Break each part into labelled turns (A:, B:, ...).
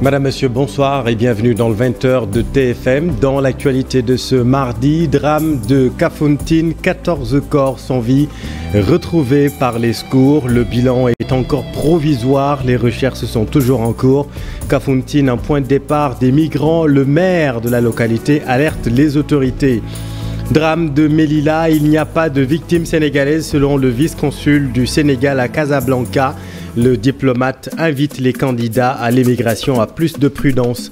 A: Madame, Monsieur, bonsoir et bienvenue dans le 20h de TFM. Dans l'actualité de ce mardi, drame de Kafountine, 14 corps sans vie retrouvés par les secours. Le bilan est encore provisoire, les recherches sont toujours en cours. Kafountine, un point de départ des migrants. Le maire de la localité alerte les autorités. Drame de Melilla, il n'y a pas de victimes sénégalaises selon le vice-consul du Sénégal à Casablanca. Le diplomate invite les candidats à l'émigration à plus de prudence.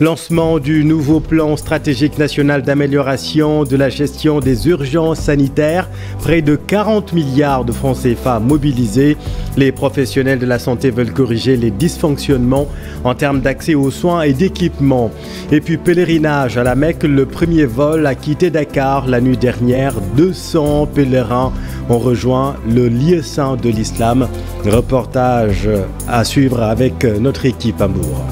A: Lancement du nouveau plan stratégique national d'amélioration de la gestion des urgences sanitaires. Près de 40 milliards de francs CFA mobilisés. Les professionnels de la santé veulent corriger les dysfonctionnements en termes d'accès aux soins et d'équipements. Et puis pèlerinage à la Mecque, le premier vol a quitté Dakar la nuit dernière. 200 pèlerins ont rejoint le lieu saint de l'islam. Reportage à suivre avec notre équipe à Bourg.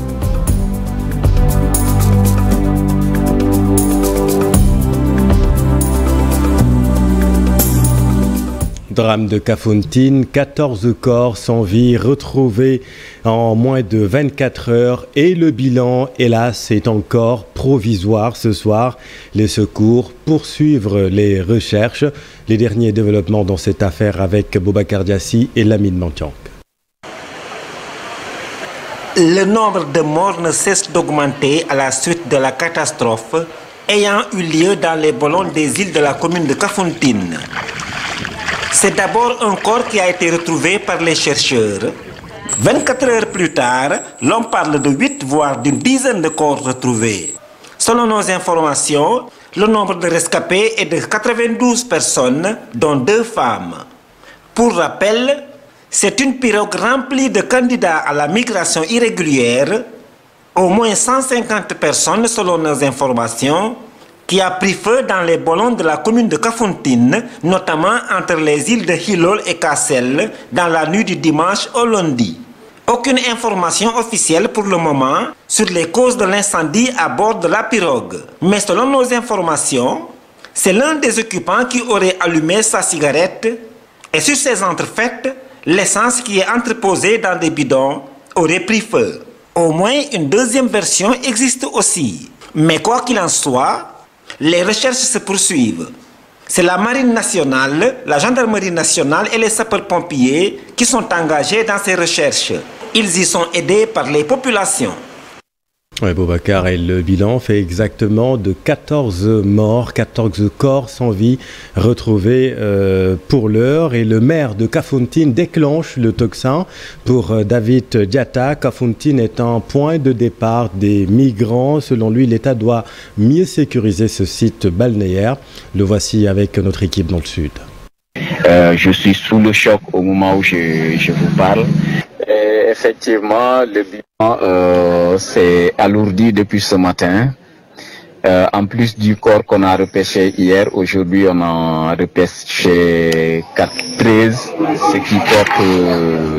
A: Drame de Kafountine, 14 corps sans vie retrouvés en moins de 24 heures et le bilan, hélas, est encore provisoire ce soir. Les secours poursuivent les recherches. Les derniers développements dans cette affaire avec Boubacar Diassi et Lamine Mantiank.
B: Le nombre de morts ne cesse d'augmenter à la suite de la catastrophe ayant eu lieu dans les bolons des îles de la commune de Kafountine. C'est d'abord un corps qui a été retrouvé par les chercheurs. 24 heures plus tard, l'on parle de 8 voire d'une dizaine de corps retrouvés. Selon nos informations, le nombre de rescapés est de 92 personnes, dont 2 femmes. Pour rappel, c'est une pirogue remplie de candidats à la migration irrégulière, au moins 150 personnes selon nos informations, qui a pris feu dans les bolons de la commune de Kafountine, notamment entre les îles de Hilol et Kassel, dans la nuit du dimanche au lundi. Aucune information officielle pour le moment sur les causes de l'incendie à bord de la pirogue. Mais selon nos informations, c'est l'un des occupants qui aurait allumé sa cigarette et sur ces entrefaites, l'essence qui est entreposée dans des bidons aurait pris feu. Au moins une deuxième version existe aussi. Mais quoi qu'il en soit, les recherches se poursuivent. C'est la Marine nationale, la Gendarmerie nationale et les sapeurs-pompiers qui sont engagés dans ces recherches. Ils y sont aidés par les populations.
A: Oui, Boubacar, et le bilan fait exactement de 14 morts, 14 corps sans vie retrouvés pour l'heure. Et le maire de Kafountine déclenche le tocsin pour David Diatta. Kafountine est un point de départ des migrants. Selon lui, l'État doit mieux sécuriser ce site balnéaire. Le voici avec notre équipe dans le sud.
C: Je suis sous le choc au moment où je vous parle. Et effectivement, le bilan s'est alourdi depuis ce matin. En plus du corps qu'on a repêché hier, aujourd'hui on a repêché 13, ce qui porte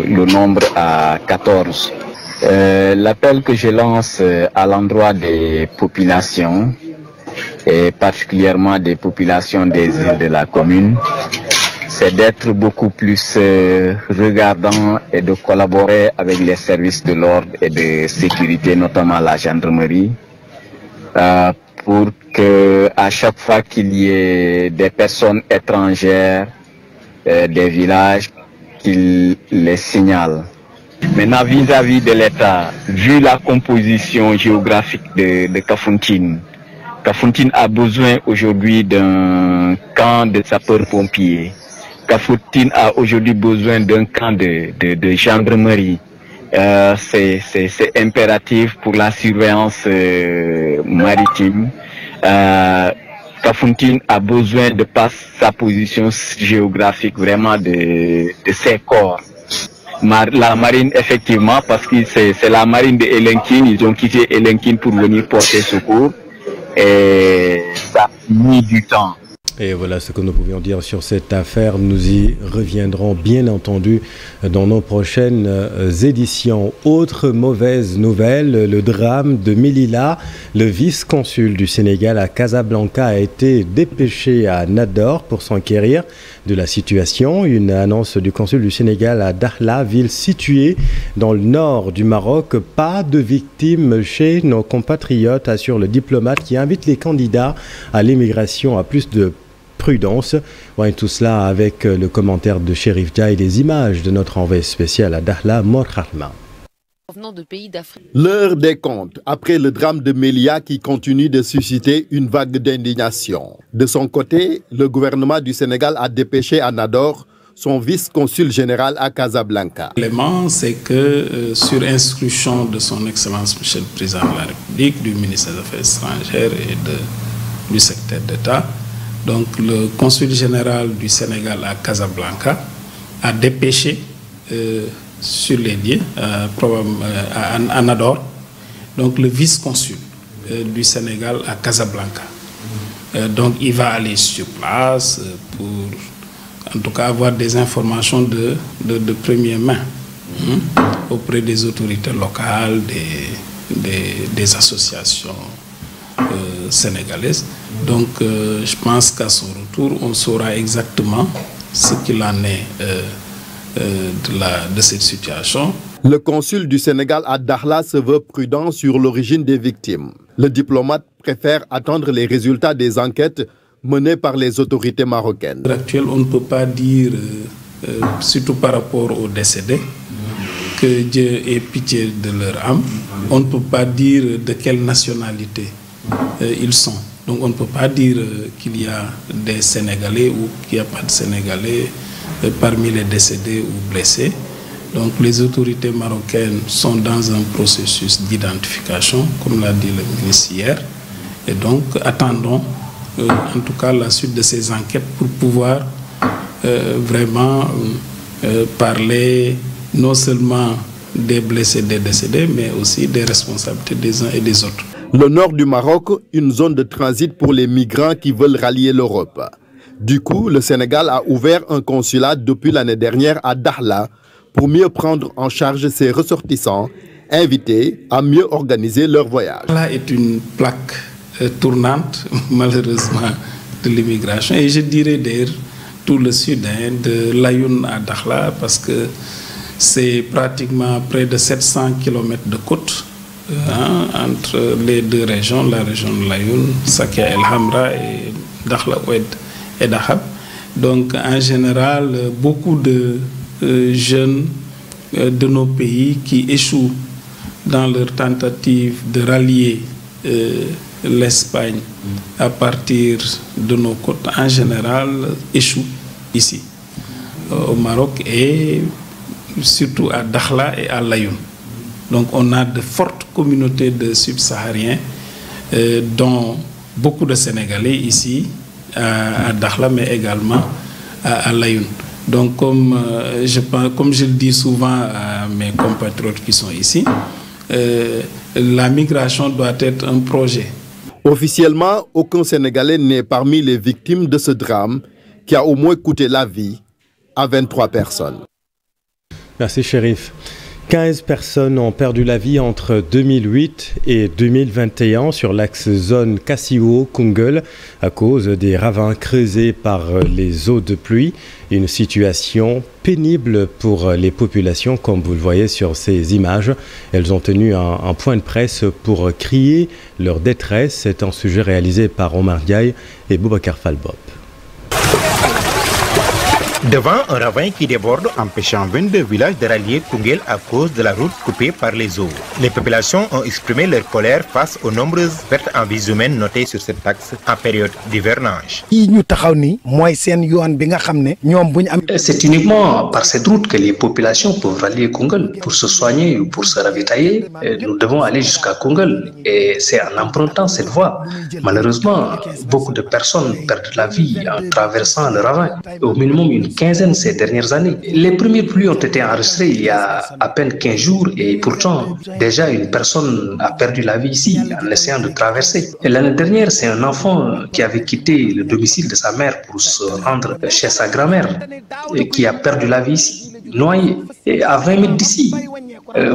C: le nombre à 14. L'appel que je lance à l'endroit des populations, et particulièrement des populations des îles de la commune, c'est d'être beaucoup plus regardant et de collaborer avec les services de l'ordre et de sécurité, notamment la gendarmerie, pour que à chaque fois qu'il y ait des personnes étrangères des villages, qu'ils les signalent. Maintenant, vis-à-vis de l'État, vu la composition géographique de Kafountine, Kafountine a besoin aujourd'hui d'un camp de sapeurs-pompiers. Kafountine a aujourd'hui besoin d'un camp de gendarmerie. C'est impératif pour la surveillance maritime. Kafountine a besoin de par sa position géographique vraiment de ses corps. La marine, effectivement, parce que c'est la marine de Elinkine, ils ont quitté Elinkine pour venir porter secours et ça a mis du temps.
A: Et voilà ce que nous pouvions dire sur cette affaire. Nous y reviendrons bien entendu dans nos prochaines éditions. Autre mauvaise nouvelle, le drame de Melilla. Le vice-consul du Sénégal à Casablanca a été dépêché à Nador pour s'enquérir de la situation. Une annonce du consul du Sénégal à Dakhla, ville située dans le nord du Maroc. Pas de victimes chez nos compatriotes, assure le diplomate qui invite les candidats à l'immigration à plus de prudence. Ouais, tout cela avec le commentaire de Chérif Dia et les images de notre envoyé spécial à Dakhla, Mor Khatma.
D: L'heure des comptes après le drame de Melilla qui continue de susciter une vague d'indignation. De son côté, le gouvernement du Sénégal a dépêché à Nador son vice-consul général à Casablanca.
E: L'élément, c'est que sur instruction de son Excellence Monsieur le Président de la République, du ministère des Affaires étrangères et du secrétaire d'État, donc le consul général du Sénégal à Casablanca a dépêché sur les lieux, à Nador, donc le vice-consul du Sénégal à Casablanca. Donc il va aller sur place pour, en tout cas, avoir des informations de première main auprès des autorités locales, des associations sénégalaises. Donc je pense qu'à son retour, on saura exactement ce qu'il en est de cette situation.
D: Le consul du Sénégal à Dakhla se veut prudent sur l'origine des victimes. Le diplomate préfère attendre les résultats des enquêtes menées par les autorités marocaines.
E: À l'heure actuelle, on ne peut pas dire, surtout par rapport aux décédés, que Dieu ait pitié de leur âme. On ne peut pas dire de quelle nationalité ils sont. Donc on ne peut pas dire qu'il y a des Sénégalais ou qu'il n'y a pas de Sénégalais parmi les décédés ou blessés. Donc les autorités marocaines sont dans un processus d'identification, comme l'a dit le ministre hier. Et donc attendons en tout cas la suite de ces enquêtes pour pouvoir vraiment parler non seulement des blessés, des décédés, mais aussi des responsabilités des uns et des autres.
D: Le nord du Maroc, une zone de transit pour les migrants qui veulent rallier l'Europe. Du coup, le Sénégal a ouvert un consulat depuis l'année dernière à Dakhla pour mieux prendre en charge ses ressortissants, invités à mieux organiser leur voyage.
E: Là est une plaque tournante, malheureusement, de l'immigration. Et je dirais d'ailleurs tout le sud, de Layoun à Dakhla, parce que c'est pratiquement près de 700 km de côte entre les deux régions, la région de Layoun, Sakia El Hamra et Dakhla Oued et Dahab. Donc en général, beaucoup de jeunes de nos pays qui échouent dans leur tentative de rallier l'Espagne à partir de nos côtes, en général, échouent ici, au Maroc, et surtout à Dakhla et à Layoun. Donc on a de fortes communautés de subsahariens, dont beaucoup de Sénégalais ici, à Dakhla, mais également à Layoun. Donc comme je le dis souvent à mes compatriotes qui sont ici, la migration doit être un projet.
D: Officiellement, aucun Sénégalais n'est parmi les victimes de ce drame qui a au moins coûté la vie à 23 personnes.
A: Merci Chérif. 15 personnes ont perdu la vie entre 2008 et 2021 sur l'axe zone Kassio-Koungheul à cause des ravins creusés par les eaux de pluie. Une situation pénible pour les populations, comme vous le voyez sur ces images. Elles ont tenu un point de presse pour crier leur détresse. C'est un sujet réalisé par Omar Diaye et Boubacar Falbop.
F: Devant un ravin qui déborde, empêchant 22 villages de rallier Koungheul à cause de la route coupée par les eaux. Les populations ont exprimé leur colère face aux nombreuses pertes en vies humaines notées sur cet axe en période d'hivernage.
G: C'est uniquement par cette route que les populations peuvent rallier Koungheul. Pour se soigner ou pour se ravitailler, nous devons aller jusqu'à Koungheul. Et c'est en empruntant cette voie. Malheureusement, beaucoup de personnes perdent la vie en traversant le ravin. Au minimum, une quinzaine ces dernières années. Les premières pluies ont été enregistrées il y a à peine 15 jours et pourtant, déjà une personne a perdu la vie ici en essayant de traverser. L'année dernière, c'est un enfant qui avait quitté le domicile de sa mère pour se rendre chez sa grand-mère et qui a perdu la vie ici, noyé. Et à 20 mètres d'ici,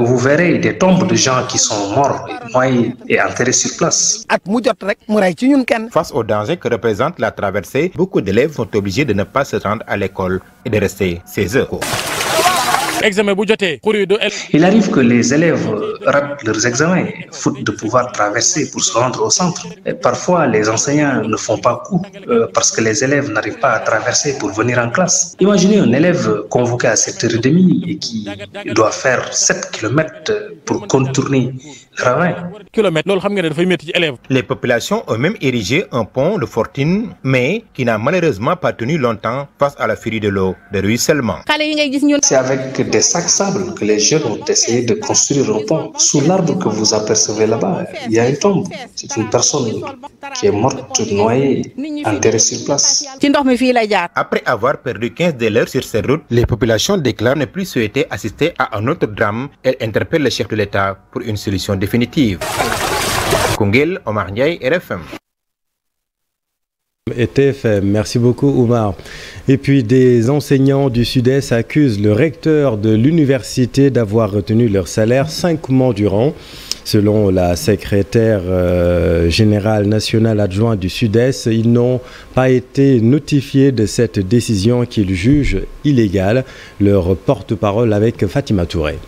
G: vous verrez des tombes de gens qui sont morts, noyés et enterrés sur place.
F: Face au danger que représente la traversée, beaucoup d'élèves sont obligés de ne pas se rendre à l'école et de rester chez eux.
G: Il arrive que les élèves ratent leurs examens, faute de pouvoir traverser pour se rendre au centre. Et parfois, les enseignants ne font pas cours parce que les élèves n'arrivent pas à traverser pour venir en classe. Imaginez un élève convoqué à 7h30 et qui doit faire 7 km pour contourner le ravin.
F: Les populations ont même érigé un pont de fortune, mais qui n'a malheureusement pas tenu longtemps face à la furie de l'eau de ruissellement.
G: C'est avec des sacs sable que les jeunes ont essayé de construire un pont. Sous l'arbre que vous apercevez là-bas, il y a une tombe. C'est une personne qui est morte, noyée, enterrée sur place.
F: Après avoir perdu 15 élèves sur ces routes, les populations déclarent ne plus souhaiter assister à un autre drame. Elles interpellent le chef de l'État pour une solution définitive. Koungheul, Omar Ndiaye, RFM.
A: Et TFM, merci beaucoup Oumar. Et puis des enseignants du Sud-Est accusent le recteur de l'université d'avoir retenu leur salaire 5 mois durant. Selon la secrétaire générale nationale adjointe du Sud-Est, ils n'ont pas été notifiés de cette décision qu'ils jugent illégale. Leur porte-parole avec Fatima Touré.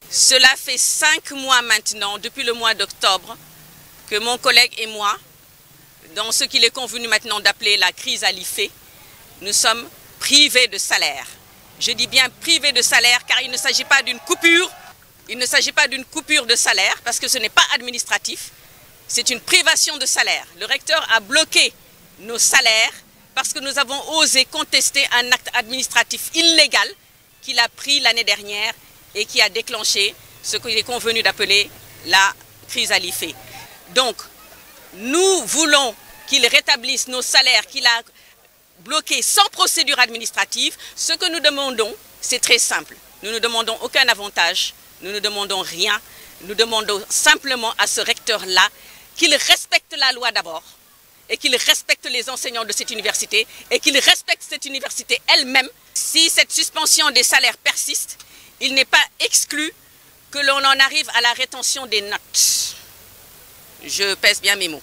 H: Cela fait 5 mois maintenant, depuis le mois d'octobre, que mon collègue et moi, dans ce qu'il est convenu maintenant d'appeler la crise à l'IFE, nous sommes privés de salaire. Je dis bien privés de salaire car il ne s'agit pas d'une coupure. Il ne s'agit pas d'une coupure de salaire parce que ce n'est pas administratif. C'est une privation de salaire. Le recteur a bloqué nos salaires parce que nous avons osé contester un acte administratif illégal qu'il a pris l'année dernière et qui a déclenché ce qu'il est convenu d'appeler la crise à l'IFE. Donc, nous voulons qu'il rétablisse nos salaires qu'il a bloqués sans procédure administrative. Ce que nous demandons, c'est très simple. Nous ne demandons aucun avantage, nous ne demandons rien. Nous demandons simplement à ce recteur-là qu'il respecte la loi d'abord et qu'il respecte les enseignants de cette université et qu'il respecte cette université elle-même. Si cette suspension des salaires persiste, il n'est pas exclu que l'on en arrive à la rétention des notes. Je pèse bien mes mots.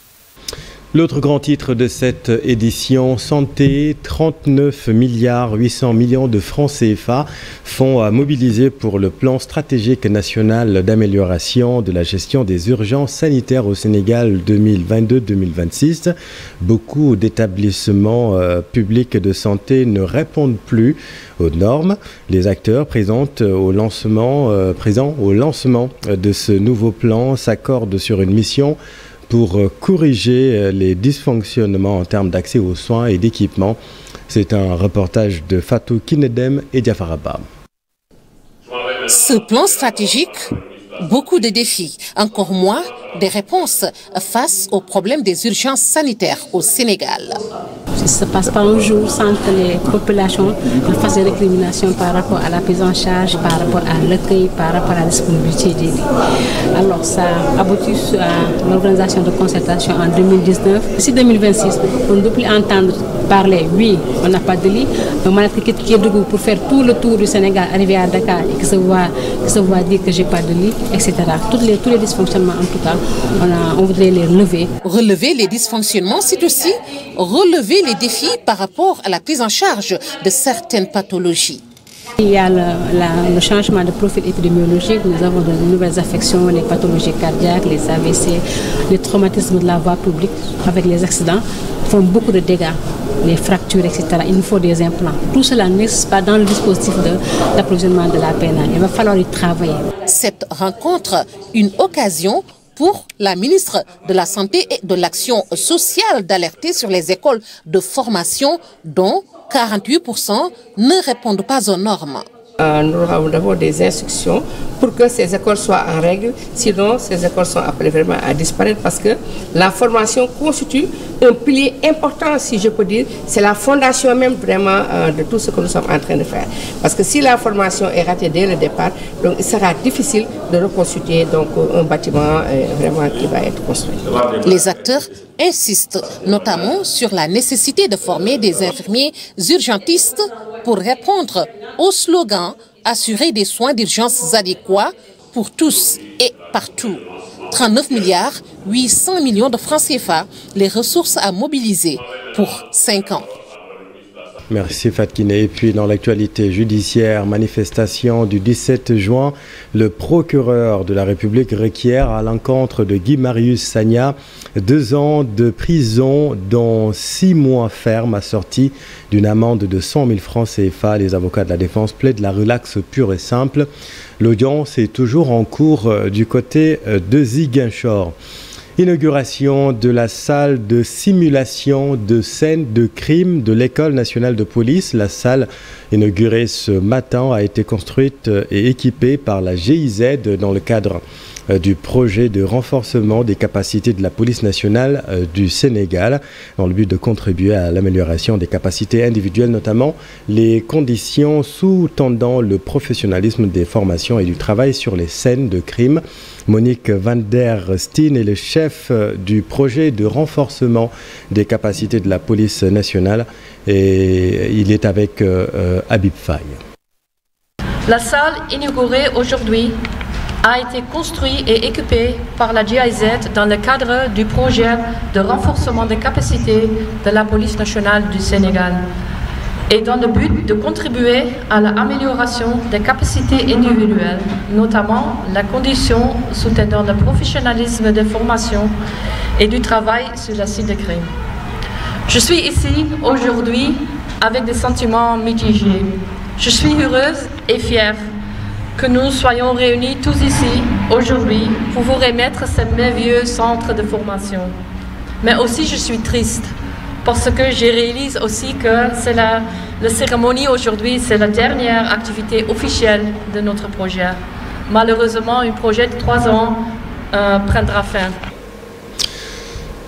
A: L'autre grand titre de cette édition, santé, 39 milliards 800 millions de francs CFA fonds à mobiliser pour le plan stratégique national d'amélioration de la gestion des urgences sanitaires au Sénégal 2022-2026. Beaucoup d'établissements publics de santé ne répondent plus aux normes. Les acteurs présents au lancement de ce nouveau plan s'accordent sur une mission pour corriger les dysfonctionnements en termes d'accès aux soins et d'équipements. C'est un reportage de Fatou Kinedem et Diafaraba.
I: Ce plan stratégique, beaucoup de défis, encore moins des réponses face aux problèmes des urgences sanitaires au Sénégal.
J: Ça ne se passe pas un jour sans que les populations fassent des récriminations par rapport à la prise en charge, par rapport à l'accueil, par rapport à la disponibilité des lits. Alors ça aboutit à l'organisation de concertation en 2019. D'ici 2026, on ne peut plus entendre parler, oui, on n'a pas de lit, mais on a qui est debout pour faire tout le tour du Sénégal, arriver à Dakar et que se voit dire que j'ai pas de lit, etc. Tous les dysfonctionnements en tout cas, on voudrait les relever.
I: Relever les dysfonctionnements, c'est aussi relever les défis par rapport à la prise en charge de certaines pathologies.
J: Il y a le changement de profil épidémiologique. Nous avons de nouvelles affections, les pathologies cardiaques, les AVC, les traumatismes de la voie publique avec les accidents font beaucoup de dégâts, les fractures, etc. Il nous faut des implants. Tout cela n'existe pas dans le dispositif d'approvisionnement de la PNA. Il va falloir y travailler.
I: Cette rencontre, une occasion pour la ministre de la Santé et de l'Action sociale d'alerter sur les écoles de formation dont 48% ne répondent pas aux normes.
K: Nous avons d'abord des instructions pour que ces écoles soient en règle, sinon ces écoles sont appelées vraiment à disparaître parce que la formation constitue un pilier important, si je peux dire, c'est la fondation même vraiment de tout ce que nous sommes en train de faire. Parce que si la formation est ratée dès le départ, donc il sera difficile de reconstituer donc, un bâtiment vraiment qui va être construit.
I: Les acteurs insistent notamment sur la nécessité de former des infirmiers urgentistes pour répondre au slogan « Assurer des soins d'urgence adéquats pour tous et partout ». 39 milliards 800 millions de francs CFA, les ressources à mobiliser pour 5 ans.
A: Merci Fatkine. Et puis dans l'actualité judiciaire, manifestation du 17 juin, le procureur de la République requiert à l'encontre de Guy Marius Sagna 2 ans de prison dont 6 mois ferme assortis d'une amende de 100 000 francs CFA. Les avocats de la défense plaident la relaxe pure et simple. L'audience est toujours en cours du côté de Ziguinchor. Inauguration de la salle de simulation de scènes de crime de l'École nationale de police. La salle inaugurée ce matin a été construite et équipée par la GIZ dans le cadre du projet de renforcement des capacités de la police nationale du Sénégal dans le but de contribuer à l'amélioration des capacités individuelles, notamment les conditions sous-tendant le professionnalisme des formations et du travail sur les scènes de crime. Monique van der Steen est le chef du projet de renforcement des capacités de la police nationale et il est avec Habib Faye.
L: La salle inaugurée aujourd'hui a été construite et équipée par la GIZ dans le cadre du projet de renforcement des capacités de la police nationale du Sénégal et dans le but de contribuer à l'amélioration des capacités individuelles, notamment la condition soutenant le professionnalisme des formations et du travail sur la scène de crime. Je suis ici aujourd'hui avec des sentiments mitigés. Je suis heureuse et fière que nous soyons réunis tous ici aujourd'hui pour vous remettre ce merveilleux centre de formation. Mais aussi je suis triste parce que je réalise aussi que c'est la cérémonie aujourd'hui, c'est la dernière activité officielle de notre projet. Malheureusement, un projet de 3 ans prendra fin.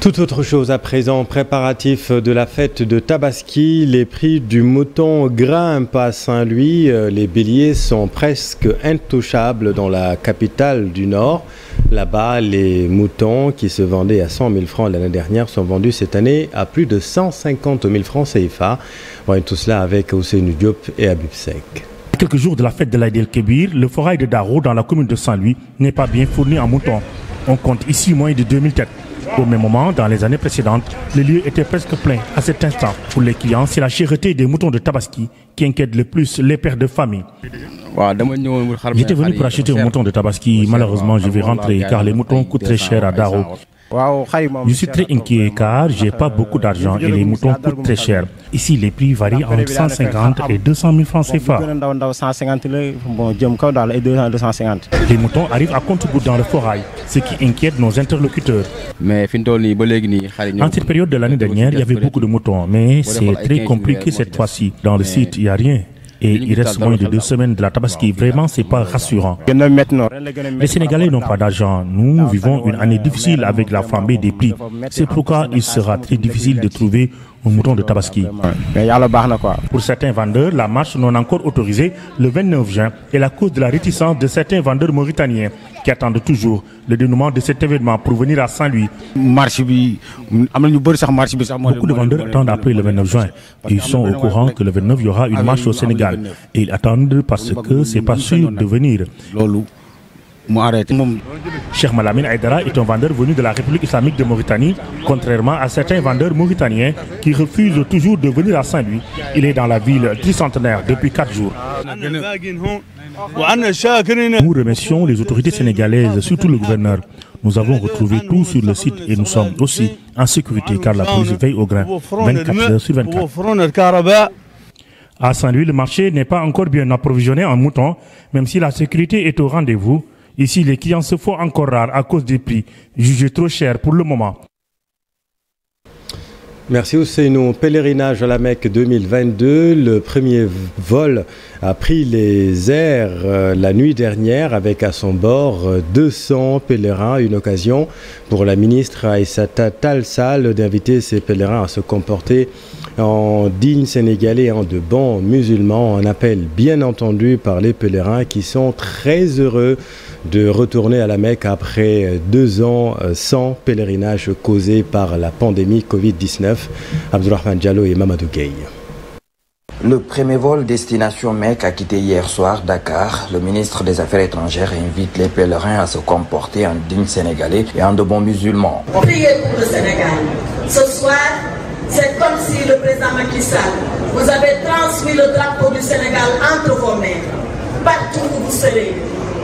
A: Tout autre chose à présent, préparatif de la fête de Tabaski, les prix du mouton grimpent à Saint-Louis. Les béliers sont presque intouchables dans la capitale du Nord. Là-bas, les moutons qui se vendaient à 100 000 francs l'année dernière sont vendus cette année à plus de 150 000 francs CFA. Voyons tout cela avec Ousseynou Diop et Habib Sek.
M: Quelques jours de la fête de l'Aïd el-Kébir, le forail de Daro dans la commune de Saint-Louis n'est pas bien fourni en moutons. On compte ici moins de 2000 têtes. Au même moment, dans les années précédentes, le lieu était presque plein à cet instant. Pour les clients, c'est la cherté des moutons de Tabaski qui inquiète le plus les pères de famille. J'étais venu pour acheter un mouton de Tabaski. Malheureusement, je vais rentrer car les moutons coûtent très cher à Daro. Je suis très inquiet car j'ai pas beaucoup d'argent et les moutons coûtent très cher. Ici, les prix varient entre 150 et 200 000 francs CFA. Les moutons arrivent à compte-gouttes dans le forail, ce qui inquiète nos interlocuteurs. En cette période de l'année dernière, il y avait beaucoup de moutons, mais c'est très compliqué cette fois-ci. Dans le site, il n'y a rien. Et il reste moins de 2 semaines de la Tabaski. Vraiment, c'est pas rassurant. Les Sénégalais n'ont pas d'argent. Nous vivons une année difficile avec la flambée des prix. C'est pourquoi il sera très difficile de trouver un mouton de Tabaski. Pour certains vendeurs, la marche non encore autorisée le 29 juin est la cause de la réticence de certains vendeurs mauritaniens qui attendent toujours le dénouement de cet événement pour venir à Saint-Louis. Beaucoup de vendeurs attendent après le 29 juin. Ils sont au courant que le 29 il y aura une marche au Sénégal. Et ils attendent parce que c'est pas sûr de venir. Cheikh Malamine Aïdara est un vendeur venu de la République islamique de Mauritanie, contrairement à certains vendeurs mauritaniens qui refusent toujours de venir à Saint-Louis. Il est dans la ville tricentenaire depuis 4 jours. Nous remercions les autorités sénégalaises, surtout le gouverneur. Nous avons retrouvé tout sur le site et nous sommes aussi en sécurité car la police veille au grain 24 heures sur 24. À Saint-Louis, le marché n'est pas encore bien approvisionné en moutons, même si la sécurité est au rendez-vous. Ici, les clients se font encore rares à cause des prix, jugés trop chers pour le moment.
A: Merci Ousseynou. Pèlerinage à la Mecque 2022. Le premier vol a pris les airs la nuit dernière avec à son bord 200 pèlerins. Une occasion pour la ministre Aïssata Tall Sall d'inviter ces pèlerins à se comporter en dignes Sénégalais, en de bons musulmans. Un appel bien entendu par les pèlerins qui sont très heureux de retourner à la Mecque après 2 ans sans pèlerinage causé par la pandémie Covid-19. Abdourahmane Diallo et Mamadou Gueye.
N: Le premier vol destination Mecque a quitté hier soir Dakar. Le ministre des Affaires étrangères invite les pèlerins à se comporter en dignes Sénégalais et en de bons musulmans.
O: Priez pour le Sénégal. Ce soir, c'est comme si le président Macky Sall vous avait transmis le drapeau du Sénégal entre vos mains. Partout où vous serez,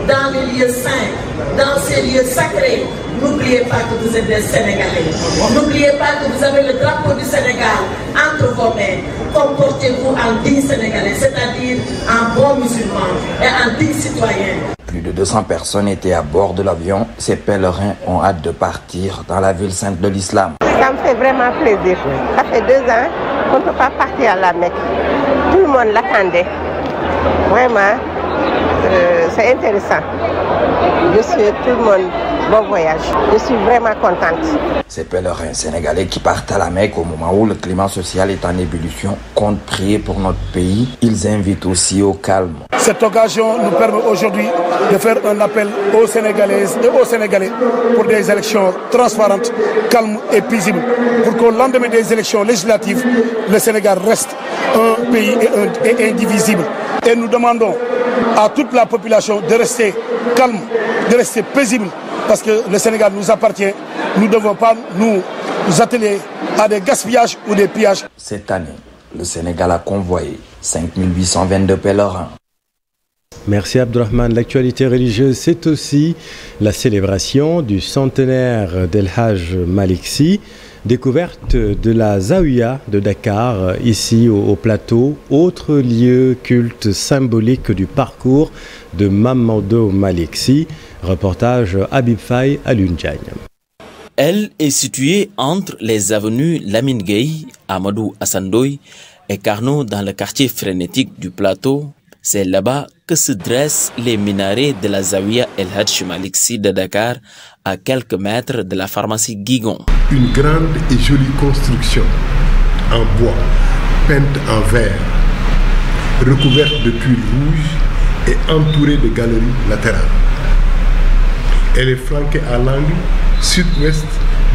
O: dans les lieux saints, dans ces lieux sacrés, n'oubliez pas que vous êtes des Sénégalais. N'oubliez pas que vous avez le drapeau du Sénégal entre vos mains. Comportez-vous en digne Sénégalais, c'est-à-dire en bon musulman et en digne citoyen.
N: Plus de 200 personnes étaient à bord de l'avion. Ces pèlerins ont hâte de partir dans la ville sainte de l'islam.
P: Ça me fait vraiment plaisir. Ça fait 2 ans qu'on ne peut pas partir à la Mecque. Tout le monde l'attendait. Vraiment, c'est intéressant. Je souhaite tout le monde bon voyage. Je suis vraiment contente.
N: Ces pèlerins sénégalais qui partent à la Mecque au moment où le climat social est en ébullition comptent prier pour notre pays. Ils invitent aussi au calme.
Q: Cette occasion nous permet aujourd'hui de faire un appel aux Sénégalaises et aux Sénégalais pour des élections transparentes, calmes et paisibles. Pour qu'au lendemain des élections législatives, le Sénégal reste un pays et indivisible. Et nous demandons à toute la population de rester calme, de rester paisible, parce que le Sénégal nous appartient. Nous ne devons pas nous atteler à des gaspillages ou des pillages.
N: Cette année, le Sénégal a convoyé 5822 pèlerins.
A: Merci Abdourahmane. L'actualité religieuse, c'est aussi la célébration du centenaire d'El Hadj Malick Sy. Découverte de la Zawiya de Dakar, ici au plateau, autre lieu culte symbolique du parcours de Mamadou Malick Sy. Reportage Habib Faye à Lundiagne.
R: Elle est située entre les avenues Lamine Gueye, Amadou Hassan Ndoye et Carnot dans le quartier frénétique du plateau. C'est là-bas que se dressent les minarets de la Zawiya El Hadj Malick Sy de Dakar, à quelques mètres de la pharmacie Guigon.
S: Une grande et jolie construction en bois, peinte en vert, recouverte de tuiles rouges et entourée de galeries latérales. Elle est flanquée à l'angle sud-ouest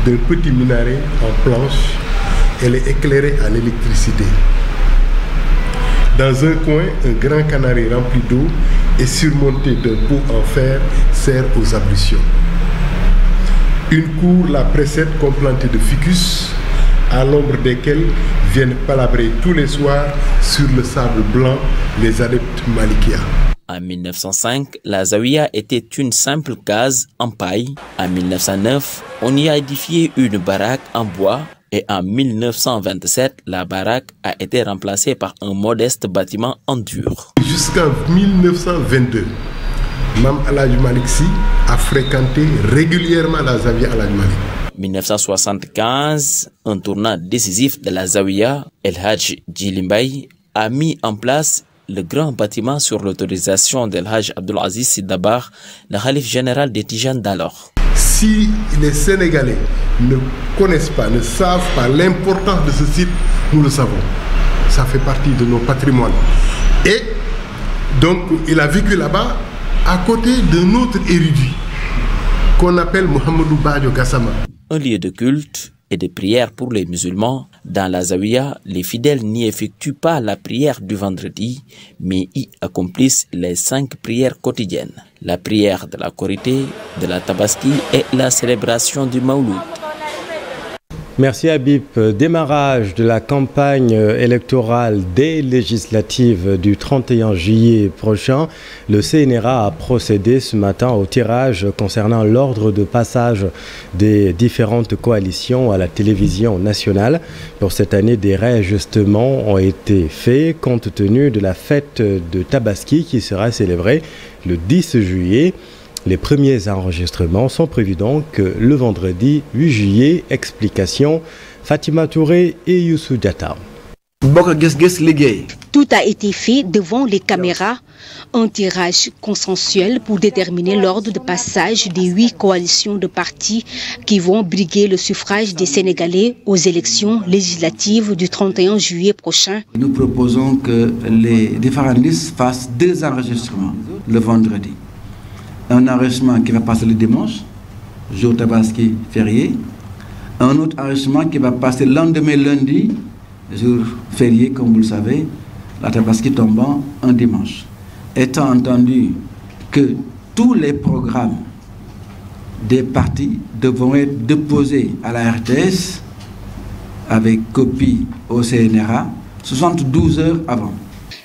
S: d'un petit minaret en planche. Elle est éclairée à l'électricité. Dans un coin, un grand canari rempli d'eau et surmonté d'un pot en fer sert aux ablutions. Une cour la précède complantée de ficus, à l'ombre desquels viennent palabrer tous les soirs sur le sable blanc les adeptes malikiens.
R: En 1905, la Zawiya était une simple case en paille. En 1909, on y a édifié une baraque en bois. Et en 1927, la baraque a été remplacée par un modeste bâtiment en dur.
S: Jusqu'en 1922, Mam El Hadj Malick Sy a fréquenté régulièrement la Zawiya El Hadj Malick.
R: 1975, un tournant décisif de la Zawiya, El Hadj Djily Mbaye a mis en place le grand bâtiment sur l'autorisation d'El Hadj Abdoul Aziz Sy Dabakh, le khalife général des Tijanes d'alors.
S: Si les Sénégalais ne connaissent pas, ne savent pas l'importance de ce site, nous le savons. Ça fait partie de nos patrimoines. Et donc, il a vécu là-bas à côté d'un autre érudit qu'on appelle Mohamedou Badio Gassama.
R: Un lieu de culte et de prière pour les musulmans. Dans la Zawiya, les fidèles n'y effectuent pas la prière du vendredi, mais y accomplissent les 5 prières quotidiennes. La prière de la Korité, de la Tabaski et la célébration du Mawlud.
A: Merci Habib. Démarrage de la campagne électorale des législatives du 31 juillet prochain. Le CNRA a procédé ce matin au tirage concernant l'ordre de passage des différentes coalitions à la télévision nationale. Pour cette année, des réajustements ont été faits compte tenu de la fête de Tabaski qui sera célébrée le 10 juillet. Les premiers enregistrements sont prévus donc le vendredi 8 juillet. Explication Fatima Touré et Youssou Diatta.
T: Tout a été fait devant les caméras. Un tirage consensuel pour déterminer l'ordre de passage des 8 coalitions de partis qui vont briguer le suffrage des Sénégalais aux élections législatives du 31 juillet prochain.
U: Nous proposons que les différentes listes fassent 2 enregistrements le vendredi. Un enregistrement qui va passer le dimanche, jour tabaski férié. Un autre enregistrement qui va passer le lendemain lundi, jour férié comme vous le savez, la tabaski tombant un dimanche. Étant entendu que tous les programmes des partis devront être déposés à la RTS avec copie au CNRA 72 heures avant.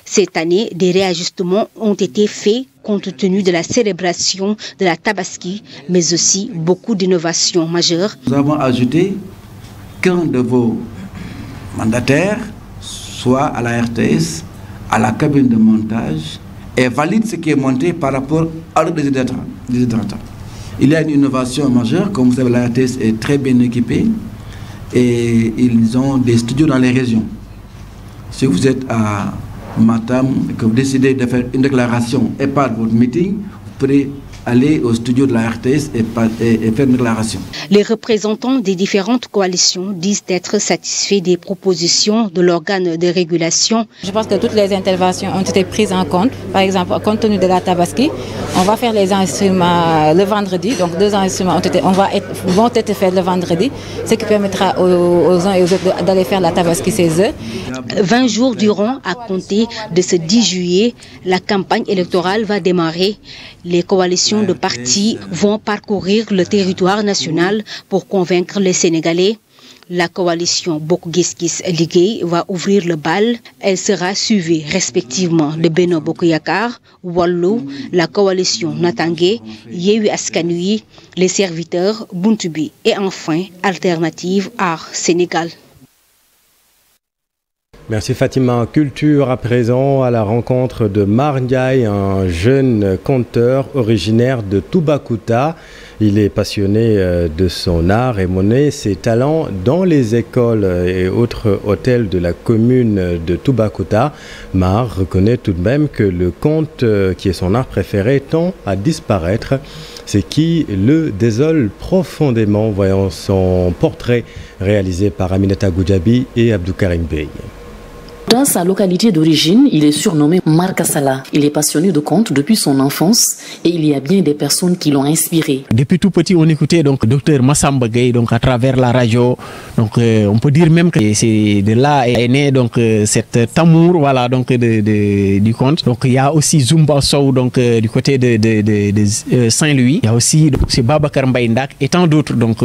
T: Cette année, des réajustements ont été faits compte tenu de la célébration de la Tabaski, mais aussi beaucoup d'innovations majeures.
U: Nous avons ajouté qu'un de vos mandataires soit à la RTS, à la cabine de montage, et valide ce qui est monté par rapport à l'autre déshydratant. Il y a une innovation majeure, comme vous savez, la RTS est très bien équipée et ils ont des studios dans les régions. Si vous êtes à Matam et que vous décidez de faire une déclaration et pas votre meeting, vous pourrez aller au studio de la RTS et faire une déclaration.
T: Les représentants des différentes coalitions disent être satisfaits des propositions de l'organe de régulation.
V: Je pense que toutes les interventions ont été prises en compte. Par exemple, compte tenu de la Tabaski, on va faire les enregistrements le vendredi. Donc 2 enregistrements vont être faits le vendredi, ce qui permettra aux uns et aux autres d'aller faire la Tabaski 16 heures.
T: 20 jours durant, à compter de ce 10 juillet, la campagne électorale va démarrer. Les coalitions de partis vont parcourir le territoire national pour convaincre les Sénégalais. La coalition Bokk Gis Gis Liggéey va ouvrir le bal. Elle sera suivie respectivement de Benno Bokk Yakaar, Wallu, la coalition Natangué, Yewwi Askan Wi, les serviteurs, Buntu Bi et enfin Alternative Aar Sénégal.
A: Merci Fatima. Culture à présent à la rencontre de Mar Ndiaye, un jeune conteur originaire de Toubacouta. Il est passionné de son art et monnaie ses talents dans les écoles et autres hôtels de la commune de Toubacouta. Mar reconnaît tout de même que le conte, qui est son art préféré, tend à disparaître. C'est qui le désole profondément. Voyons son portrait réalisé par Aminata Goudjabi et Abdou Karim Bey.
W: Dans sa localité d'origine, il est surnommé Mar Kassala. Il est passionné de contes depuis son enfance et il y a bien des personnes qui l'ont inspiré.
X: Depuis tout petit, on écoutait donc Dr Massamba Gueye donc à travers la radio. Donc on peut dire même que c'est de là est né donc cet amour voilà donc du conte. Donc il y a aussi Zumba Sow donc du côté de Saint-Louis. Il y a aussi c'est Babacar Mbaye Ndak et tant d'autres donc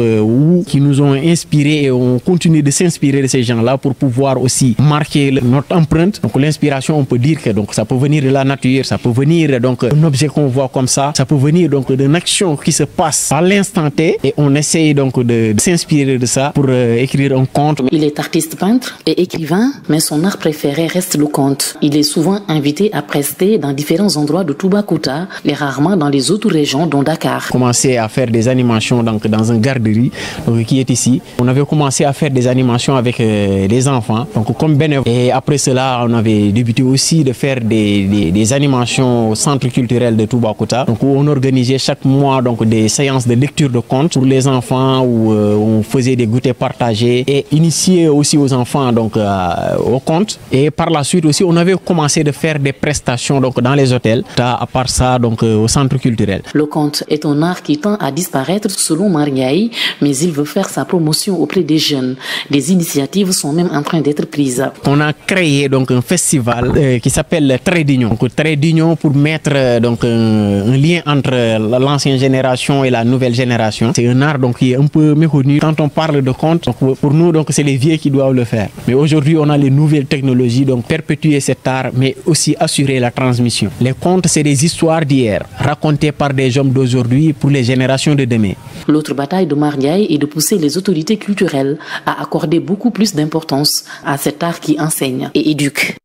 X: qui nous ont inspirés et on continue de s'inspirer de ces gens-là pour pouvoir aussi marquer notre empreinte. Donc l'inspiration, on peut dire que donc ça peut venir de la nature, ça peut venir donc d'un objet qu'on voit comme ça peut venir donc d'une action qui se passe à l'instant T et on essaye donc de s'inspirer de ça pour écrire un conte.
W: Il est artiste peintre et écrivain, mais son art préféré reste le conte. Il est souvent invité à prester dans différents endroits de Toubacouta et rarement dans les autres régions dont Dakar.
X: Commencé à faire des animations donc dans une garderie donc, qui est ici. On avait commencé à faire des animations avec des enfants donc comme bénévole. Et après cela, on avait débuté aussi de faire des animations au centre culturel de Toubacouta, donc où on organisait chaque mois donc des séances de lecture de contes pour les enfants où on faisait des goûters partagés et initier aussi aux enfants donc au conte. Et par la suite aussi, on avait commencé de faire des prestations donc dans les hôtels, à part ça donc au centre culturel.
W: Le conte est un art qui tend à disparaître selon Mar Ndiaye, mais il veut faire sa promotion auprès des jeunes. Des initiatives sont même en train d'être prises.
X: On a créé donc un festival qui s'appelle Trait d'Union. Donc Trait d'Union pour mettre donc un lien entre l'ancienne génération et la nouvelle génération. C'est un art donc qui est un peu méconnu. Quand on parle de conte, donc pour nous donc c'est les vieux qui doivent le faire. Mais aujourd'hui on a les nouvelles technologies donc perpétuer cet art mais aussi assurer la transmission. Les contes c'est des histoires d'hier racontées par des hommes d'aujourd'hui pour les générations de demain.
W: L'autre bataille de Mar Ndiaye est de pousser les autorités culturelles à accorder beaucoup plus d'importance à cet art qui enseigne et éduque.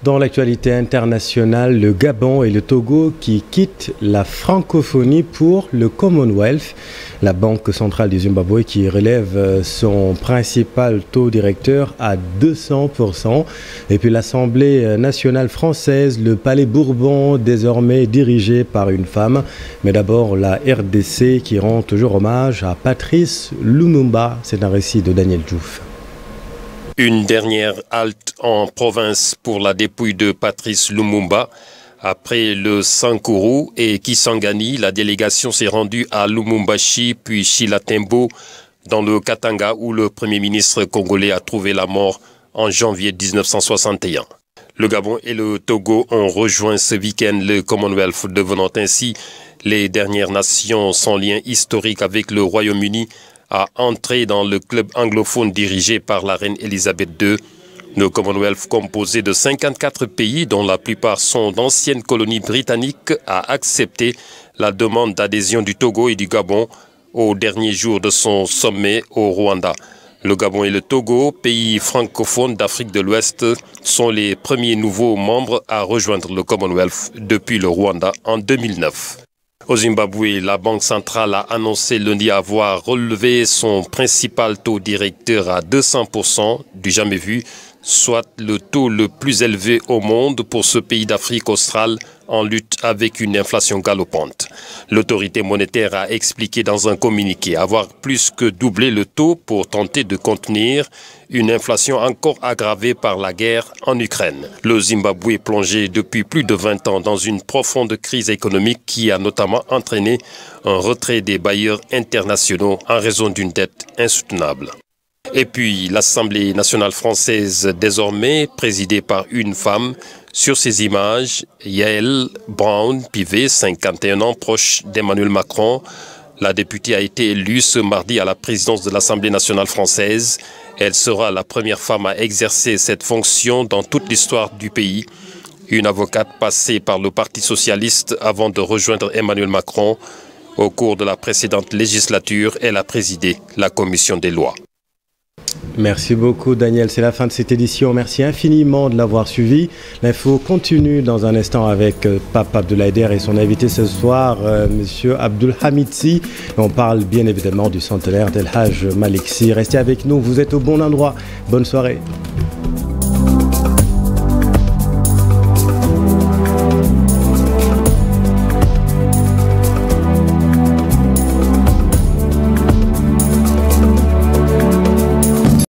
A: Dans l'actualité internationale, le Gabon et le Togo qui quittent la francophonie pour le Commonwealth. La Banque centrale du Zimbabwe qui relève son principal taux directeur à 200%. Et puis l'Assemblée nationale française, le Palais Bourbon, désormais dirigé par une femme. Mais d'abord la RDC qui rend toujours hommage à Patrice Lumumba. C'est un récit de Daniel Diouf.
B: Une dernière halte en province pour la dépouille de Patrice Lumumba. Après le Sankuru et Kisangani, la délégation s'est rendue à Lumumbashi puis Chilatembo dans le Katanga où le Premier ministre congolais a trouvé la mort en janvier 1961. Le Gabon et le Togo ont rejoint ce week-end le Commonwealth, devenant ainsi les dernières nations sans lien historique avec le Royaume-Uni à entrer dans le club anglophone dirigé par la reine Elisabeth II. Le Commonwealth, composé de 54 pays, dont la plupart sont d'anciennes colonies britanniques, a accepté la demande d'adhésion du Togo et du Gabon au dernier jour de son sommet au Rwanda. Le Gabon et le Togo, pays francophones d'Afrique de l'Ouest, sont les premiers nouveaux membres à rejoindre le Commonwealth depuis le Rwanda en 2009. Au Zimbabwe, la Banque centrale a annoncé lundi avoir relevé son principal taux directeur à 200%, du jamais vu, soit le taux le plus élevé au monde pour ce pays d'Afrique australe en lutte avec une inflation galopante. L'autorité monétaire a expliqué dans un communiqué avoir plus que doublé le taux pour tenter de contenir une inflation encore aggravée par la guerre en Ukraine. Le Zimbabwe est plongé depuis plus de 20 ans dans une profonde crise économique qui a notamment entraîné un retrait des bailleurs internationaux en raison d'une dette insoutenable. Et puis l'Assemblée nationale française, désormais présidée par une femme. Sur ces images, Yael Braun-Pivet, 51 ans, proche d'Emmanuel Macron. La députée a été élue ce mardi à la présidence de l'Assemblée nationale française. Elle sera la première femme à exercer cette fonction dans toute l'histoire du pays. Une avocate passée par le Parti socialiste avant de rejoindre Emmanuel Macron. Au cours de la précédente législature, elle a présidé la commission des lois.
A: Merci beaucoup Daniel, c'est la fin de cette édition. Merci infiniment de l'avoir suivi. L'info continue dans un instant avec Pape Abdoulahder et son invité ce soir, Monsieur Abdul Hamid Sy. On parle bien évidemment du centenaire d'El Hajj Malik Sy. Restez avec nous, vous êtes au bon endroit. Bonne soirée.